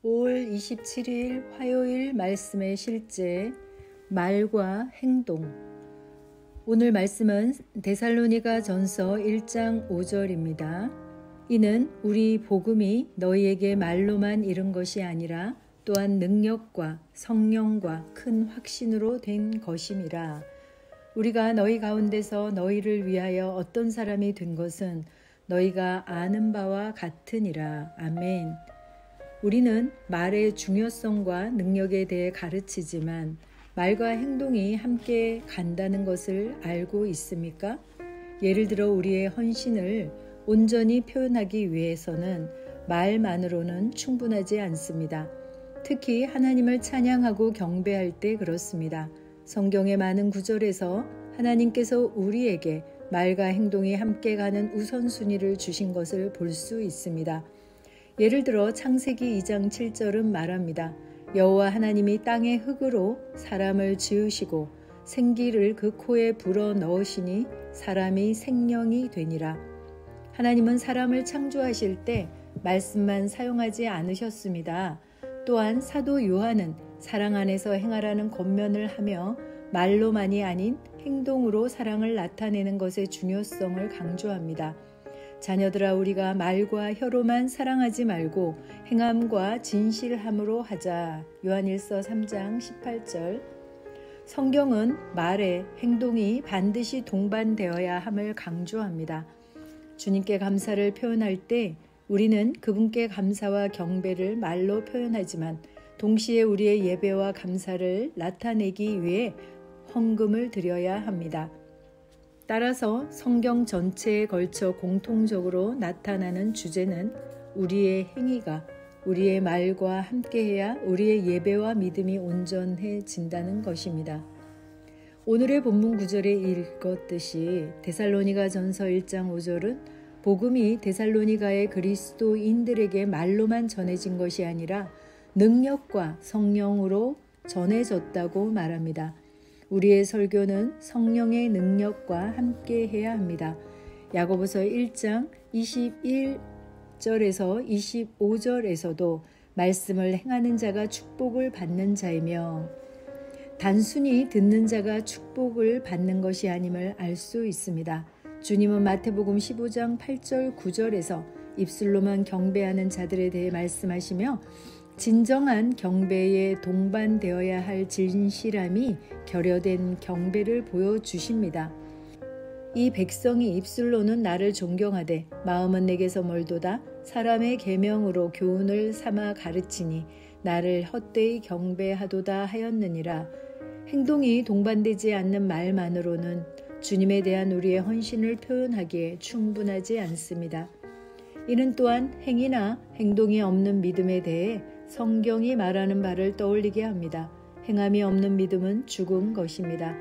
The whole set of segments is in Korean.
5월 27일 화요일 말씀의 실제 말과 행동. 오늘 말씀은 데살로니가 전서 1장 5절입니다. 이는 우리 복음이 너희에게 말로만 이른 것이 아니라 또한 능력과 성령과 큰 확신으로 된 것임이라. 우리가 너희 가운데서 너희를 위하여 어떤 사람이 된 것은 너희가 아는 바와 같으니라. 아멘. 우리는 말의 중요성과 능력에 대해 가르치지만 말과 행동이 함께 간다는 것을 알고 있습니까? 예를 들어 우리의 헌신을 온전히 표현하기 위해서는 말만으로는 충분하지 않습니다. 특히 하나님을 찬양하고 경배할 때 그렇습니다. 성경의 많은 구절에서 하나님께서 우리에게 말과 행동이 함께 가는 우선순위를 주신 것을 볼 수 있습니다. 예를 들어 창세기 2장 7절은 말합니다. 여호와 하나님이 땅의 흙으로 사람을 지으시고 생기를 그 코에 불어 넣으시니 사람이 생명이 되니라. 하나님은 사람을 창조하실 때 말씀만 사용하지 않으셨습니다. 또한 사도 요한은 사랑 안에서 행하라는 권면을 하며 말로만이 아닌 행동으로 사랑을 나타내는 것의 중요성을 강조합니다. 자녀들아, 우리가 말과 혀로만 사랑하지 말고 행함과 진실함으로 하자. 요한일서 3장 18절. 성경은 말에 행동이 반드시 동반되어야 함을 강조합니다. 주님께 감사를 표현할 때 우리는 그분께 감사와 경배를 말로 표현하지만 동시에 우리의 예배와 감사를 나타내기 위해 헌금을 드려야 합니다. 따라서 성경 전체에 걸쳐 공통적으로 나타나는 주제는 우리의 행위가 우리의 말과 함께해야 우리의 예배와 믿음이 온전해진다는 것입니다. 오늘의 본문 구절에 읽었듯이 데살로니가 전서 1장 5절은 복음이 데살로니가의 그리스도인들에게 말로만 전해진 것이 아니라 능력과 성령으로 전해졌다고 말합니다. 우리의 설교는 성령의 능력과 함께 해야 합니다. 야고보서 1장 21절에서 25절에서도 말씀을 행하는 자가 축복을 받는 자이며 단순히 듣는 자가 축복을 받는 것이 아님을 알 수 있습니다. 주님은 마태복음 15장 8절 9절에서 입술로만 경배하는 자들에 대해 말씀하시며 진정한 경배에 동반되어야 할 진실함이 결여된 경배를 보여주십니다. 이 백성이 입술로는 나를 존경하되 마음은 내게서 멀도다. 사람의 계명으로 교훈을 삼아 가르치니 나를 헛되이 경배하도다 하였느니라. 행동이 동반되지 않는 말만으로는 주님에 대한 우리의 헌신을 표현하기에 충분하지 않습니다. 이는 또한 행위나 행동이 없는 믿음에 대해 성경이 말하는 바를 떠올리게 합니다. 행함이 없는 믿음은 죽은 것입니다.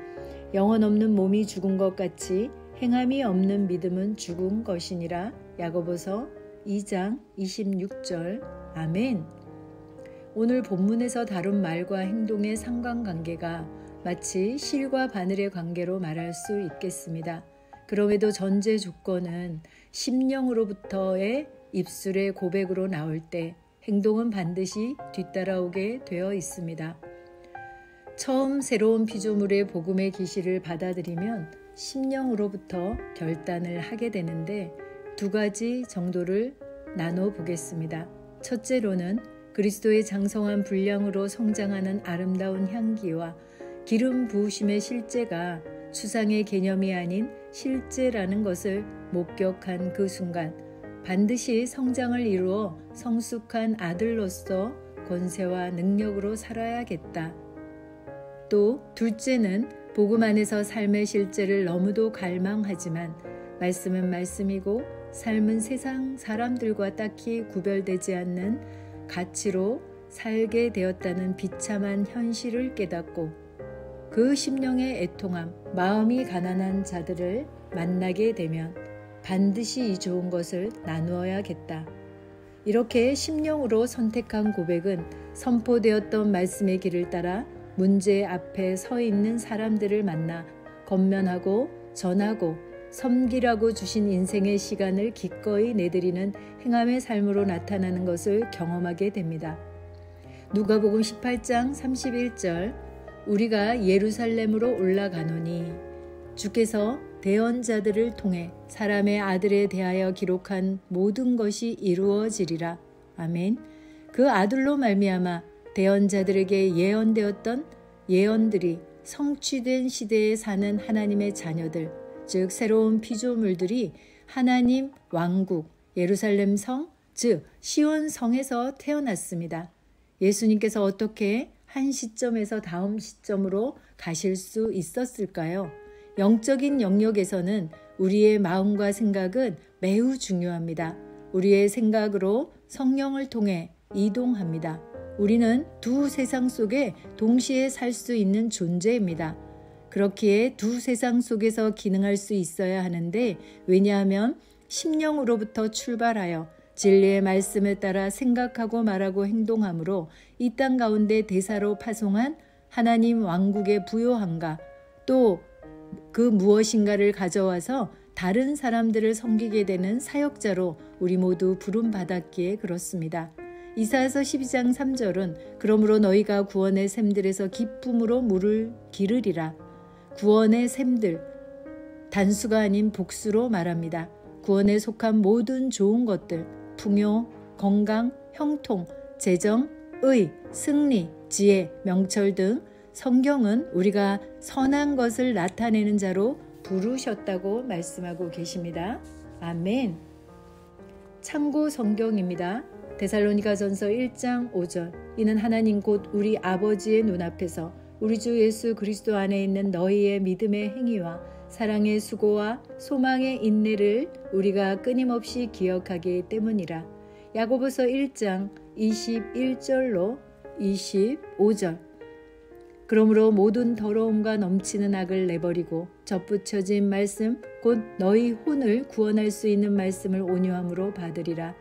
영혼 없는 몸이 죽은 것 같이 행함이 없는 믿음은 죽은 것이니라. 야고보서 2장 26절. 아멘. 오늘 본문에서 다룬 말과 행동의 상관관계가 마치 실과 바늘의 관계로 말할 수 있겠습니다. 그럼에도 전제 조건은 심령으로부터의 입술의 고백으로 나올 때 행동은 반드시 뒤따라오게 되어 있습니다. 처음 새로운 피조물의 복음의 계시를 받아들이면 심령으로부터 결단을 하게 되는데 두 가지 정도를 나눠 보겠습니다. 첫째로는 그리스도의 장성한 분량으로 성장하는 아름다운 향기와 기름 부으심의 실제가 추상의 개념이 아닌 실제라는 것을 목격한 그 순간 반드시 성장을 이루어 성숙한 아들로서 권세와 능력으로 살아야겠다. 또 둘째는 복음 안에서 삶의 실제를 너무도 갈망하지만 말씀은 말씀이고 삶은 세상 사람들과 딱히 구별되지 않는 가치로 살게 되었다는 비참한 현실을 깨닫고 그 심령의 애통함, 마음이 가난한 자들을 만나게 되면 반드시 이 좋은 것을 나누어야겠다. 이렇게 심령으로 선택한 고백은 선포되었던 말씀의 길을 따라 문제 앞에 서 있는 사람들을 만나 권면하고 전하고 섬기라고 주신 인생의 시간을 기꺼이 내드리는 행함의 삶으로 나타나는 것을 경험하게 됩니다. 누가복음 18장 31절 우리가 예루살렘으로 올라가노니 주께서 대언자들을 통해 사람의 아들에 대하여 기록한 모든 것이 이루어지리라. 아멘. 그 아들로 말미암아 대언자들에게 예언되었던 예언들이 성취된 시대에 사는 하나님의 자녀들, 즉 새로운 피조물들이 하나님 왕국 예루살렘 성, 즉 시온 성에서 태어났습니다. 예수님께서 어떻게 한 시점에서 다음 시점으로 가실 수 있었을까요? 영적인 영역에서는 우리의 마음과 생각은 매우 중요합니다. 우리의 생각으로 성령을 통해 이동합니다. 우리는 두 세상 속에 동시에 살 수 있는 존재입니다. 그렇기에 두 세상 속에서 기능할 수 있어야 하는데, 왜냐하면 심령으로부터 출발하여 진리의 말씀을 따라 생각하고 말하고 행동함으로 이 땅 가운데 대사로 파송한 하나님 왕국의 부요함과 또 그 무엇인가를 가져와서 다른 사람들을 섬기게 되는 사역자로 우리 모두 부름받았기에 그렇습니다. 이사야서 12장 3절은 그러므로 너희가 구원의 샘들에서 기쁨으로 물을 기르리라. 구원의 샘들, 단수가 아닌 복수로 말합니다. 구원에 속한 모든 좋은 것들, 풍요, 건강, 형통, 재정, 의, 승리, 지혜, 명철 등 성경은 우리가 선한 것을 나타내는 자로 부르셨다고 말씀하고 계십니다. 아멘. 참고 성경입니다. 데살로니가전서 1장 5절 이는 하나님 곧 우리 아버지의 눈앞에서 우리 주 예수 그리스도 안에 있는 너희의 믿음의 행위와 사랑의 수고와 소망의 인내를 우리가 끊임없이 기억하기 때문이라. 야고보서 1장 21절로 25절 그러므로 모든 더러움과 넘치는 악을 내버리고 접붙여진 말씀 곧 너희 혼을 구원할 수 있는 말씀을 온유함으로 받으리라.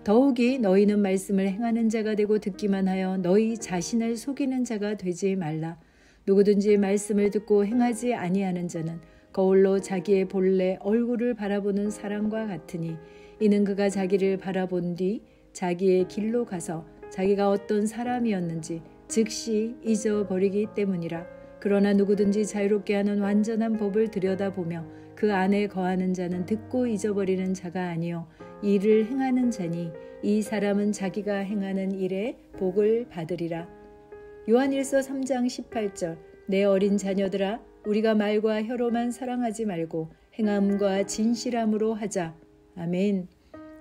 더욱이 너희는 말씀을 행하는 자가 되고 듣기만 하여 너희 자신을 속이는 자가 되지 말라. 누구든지 말씀을 듣고 행하지 아니하는 자는 거울로 자기의 본래 얼굴을 바라보는 사람과 같으니 이는 그가 자기를 바라본 뒤 자기의 길로 가서 자기가 어떤 사람이었는지 즉시 잊어버리기 때문이라. 그러나 누구든지 자유롭게 하는 완전한 법을 들여다보며 그 안에 거하는 자는 듣고 잊어버리는 자가 아니요 이를 행하는 자니 이 사람은 자기가 행하는 일에 복을 받으리라. 요한일서 3장 18절 내 어린 자녀들아 우리가 말과 혀로만 사랑하지 말고 행함과 진실함으로 하자. 아멘.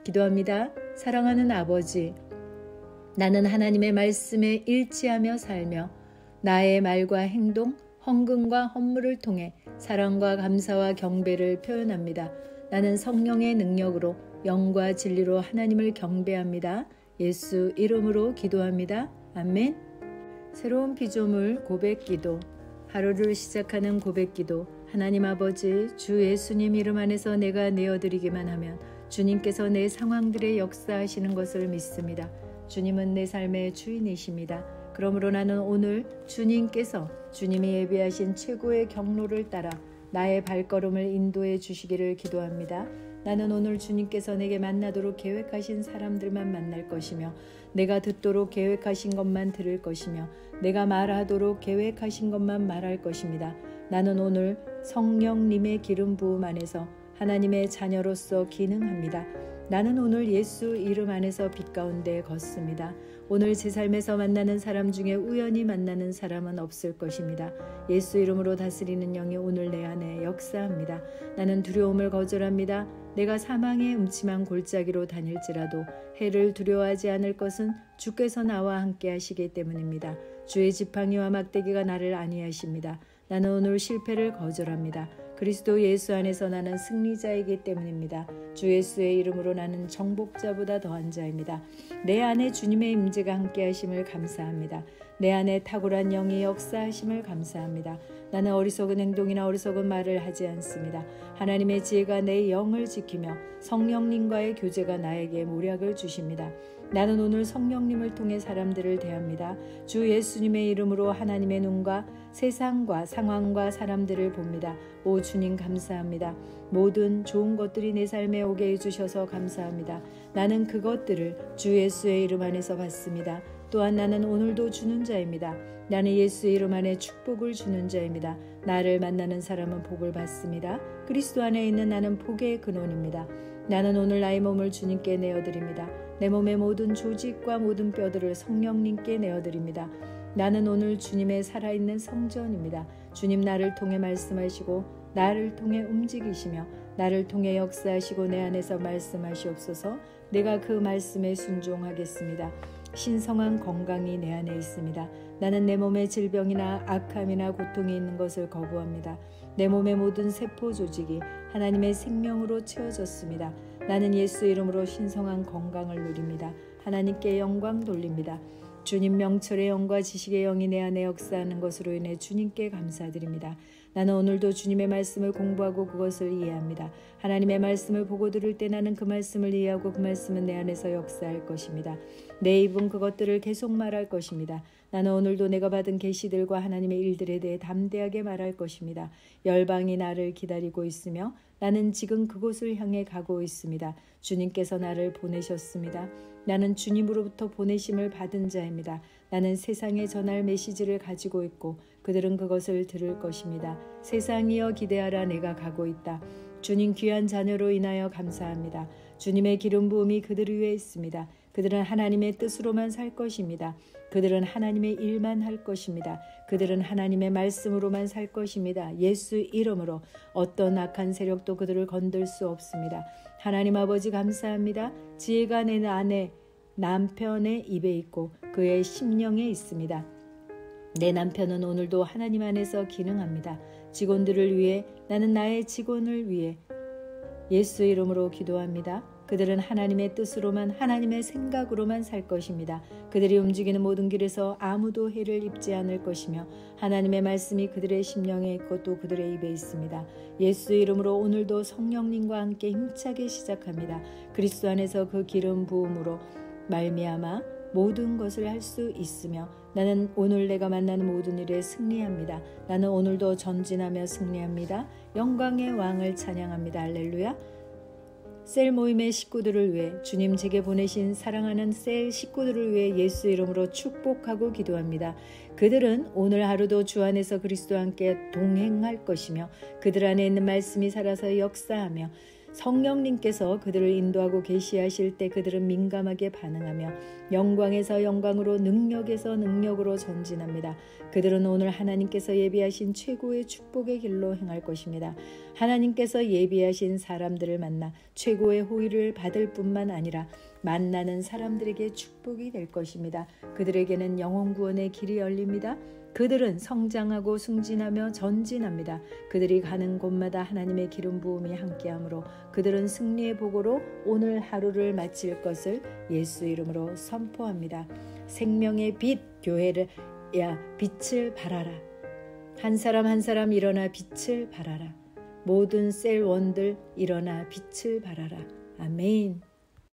기도합니다. 사랑하는 아버지, 나는 하나님의 말씀에 일치하며 살며 나의 말과 행동, 헌금과 헌물을 통해 사랑과 감사와 경배를 표현합니다. 나는 성령의 능력으로 영과 진리로 하나님을 경배합니다. 예수 이름으로 기도합니다. 아멘. 새로운 피조물 고백기도, 하루를 시작하는 고백기도. 하나님 아버지, 주 예수님 이름 안에서 내가 내어드리기만 하면 주님께서 내 상황들의 역사하시는 것을 믿습니다. 주님은 내 삶의 주인이십니다. 그러므로 나는 오늘 주님께서 주님이 예비하신 최고의 경로를 따라 나의 발걸음을 인도해 주시기를 기도합니다. 나는 오늘 주님께서 내게 만나도록 계획하신 사람들만 만날 것이며 내가 듣도록 계획하신 것만 들을 것이며 내가 말하도록 계획하신 것만 말할 것입니다. 나는 오늘 성령님의 기름 부음 안에서 하나님의 자녀로서 기능합니다. 나는 오늘 예수 이름 안에서 빛 가운데 걷습니다. 오늘 제 삶에서 만나는 사람 중에 우연히 만나는 사람은 없을 것입니다. 예수 이름으로 다스리는 영이 오늘 내 안에 역사합니다. 나는 두려움을 거절합니다. 내가 사망의 음침한 골짜기로 다닐지라도 해를 두려워하지 않을 것은 주께서 나와 함께 하시기 때문입니다. 주의 지팡이와 막대기가 나를 안위하십니다. 나는 오늘 실패를 거절합니다. 그리스도 예수 안에서 나는 승리자이기 때문입니다. 주 예수의 이름으로 나는 정복자보다 더한 자입니다. 내 안에 주님의 임재가 함께 하심을 감사합니다. 내 안에 탁월한 영이 역사하심을 감사합니다. 나는 어리석은 행동이나 어리석은 말을 하지 않습니다. 하나님의 지혜가 내 영을 지키며 성령님과의 교제가 나에게 모략을 주십니다. 나는 오늘 성령님을 통해 사람들을 대합니다. 주 예수님의 이름으로 하나님의 눈과 세상과 상황과 사람들을 봅니다. 오 주님 감사합니다. 모든 좋은 것들이 내 삶에 오게 해주셔서 감사합니다. 나는 그것들을 주 예수의 이름 안에서 받습니다. 또한 나는 오늘도 주는 자입니다. 나는 예수의 이름 안에 축복을 주는 자입니다. 나를 만나는 사람은 복을 받습니다. 그리스도 안에 있는 나는 복의 근원입니다. 나는 오늘 나의 몸을 주님께 내어드립니다. 내 몸의 모든 조직과 모든 뼈들을 성령님께 내어드립니다. 나는 오늘 주님의 살아있는 성전입니다. 주님 나를 통해 말씀하시고 나를 통해 움직이시며 나를 통해 역사하시고 내 안에서 말씀하시옵소서. 내가 그 말씀에 순종하겠습니다. 신성한 건강이 내 안에 있습니다. 나는 내 몸에 질병이나 악함이나 고통이 있는 것을 거부합니다. 내 몸의 모든 세포 조직이 하나님의 생명으로 채워졌습니다. 나는 예수 이름으로 신성한 건강을 누립니다. 하나님께 영광 돌립니다. 주님 명철의 영과 지식의 영이 내 안에 역사하는 것으로 인해 주님께 감사드립니다. 나는 오늘도 주님의 말씀을 공부하고 그것을 이해합니다. 하나님의 말씀을 보고 들을 때 나는 그 말씀을 이해하고 그 말씀은 내 안에서 역사할 것입니다. 내 입은 그것들을 계속 말할 것입니다. 나는 오늘도 내가 받은 계시들과 하나님의 일들에 대해 담대하게 말할 것입니다. 열방이 나를 기다리고 있으며 나는 지금 그곳을 향해 가고 있습니다. 주님께서 나를 보내셨습니다. 나는 주님으로부터 보내심을 받은 자입니다. 나는 세상에 전할 메시지를 가지고 있고 그들은 그것을 들을 것입니다. 세상이여 기대하라, 내가 가고 있다. 주님 귀한 자녀로 인하여 감사합니다. 주님의 기름 부음이 그들 위에 있습니다. 그들은 하나님의 뜻으로만 살 것입니다. 그들은 하나님의 일만 할 것입니다. 그들은 하나님의 말씀으로만 살 것입니다. 예수 이름으로 어떤 악한 세력도 그들을 건들 수 없습니다. 하나님 아버지 감사합니다. 지혜가 내 안에 남편의 입에 있고 그의 심령에 있습니다. 내 남편은 오늘도 하나님 안에서 기능합니다. 직원들을 위해 나는 나의 직원을 위해 예수 이름으로 기도합니다. 그들은 하나님의 뜻으로만 하나님의 생각으로만 살 것입니다. 그들이 움직이는 모든 길에서 아무도 해를 입지 않을 것이며 하나님의 말씀이 그들의 심령에 있고 또 그들의 입에 있습니다. 예수 이름으로 오늘도 성령님과 함께 힘차게 시작합니다. 그리스도 안에서 그 기름 부음으로 말미암아 모든 것을 할 수 있으며 나는 오늘 내가 만나는 모든 일에 승리합니다. 나는 오늘도 전진하며 승리합니다. 영광의 왕을 찬양합니다. 할렐루야. 셀 모임의 식구들을 위해 주님 제게 보내신 사랑하는 셀 식구들을 위해 예수 이름으로 축복하고 기도합니다. 그들은 오늘 하루도 주 안에서 그리스도와 함께 동행할 것이며 그들 안에 있는 말씀이 살아서 역사하며 성령님께서 그들을 인도하고 계시하실 때 그들은 민감하게 반응하며 영광에서 영광으로 능력에서 능력으로 전진합니다. 그들은 오늘 하나님께서 예비하신 최고의 축복의 길로 행할 것입니다. 하나님께서 예비하신 사람들을 만나 최고의 호의를 받을 뿐만 아니라 만나는 사람들에게 축복이 될 것입니다. 그들에게는 영혼 구원의 길이 열립니다. 그들은 성장하고 승진하며 전진합니다. 그들이 가는 곳마다 하나님의 기름 부음이 함께하므로 그들은 승리의 복으로 오늘 하루를 마칠 것을 예수 이름으로 선포합니다. 생명의 빛 교회를 빛을 발하라. 한 사람 한 사람 일어나 빛을 발하라. 모든 셀원들 일어나 빛을 발하라. 아멘.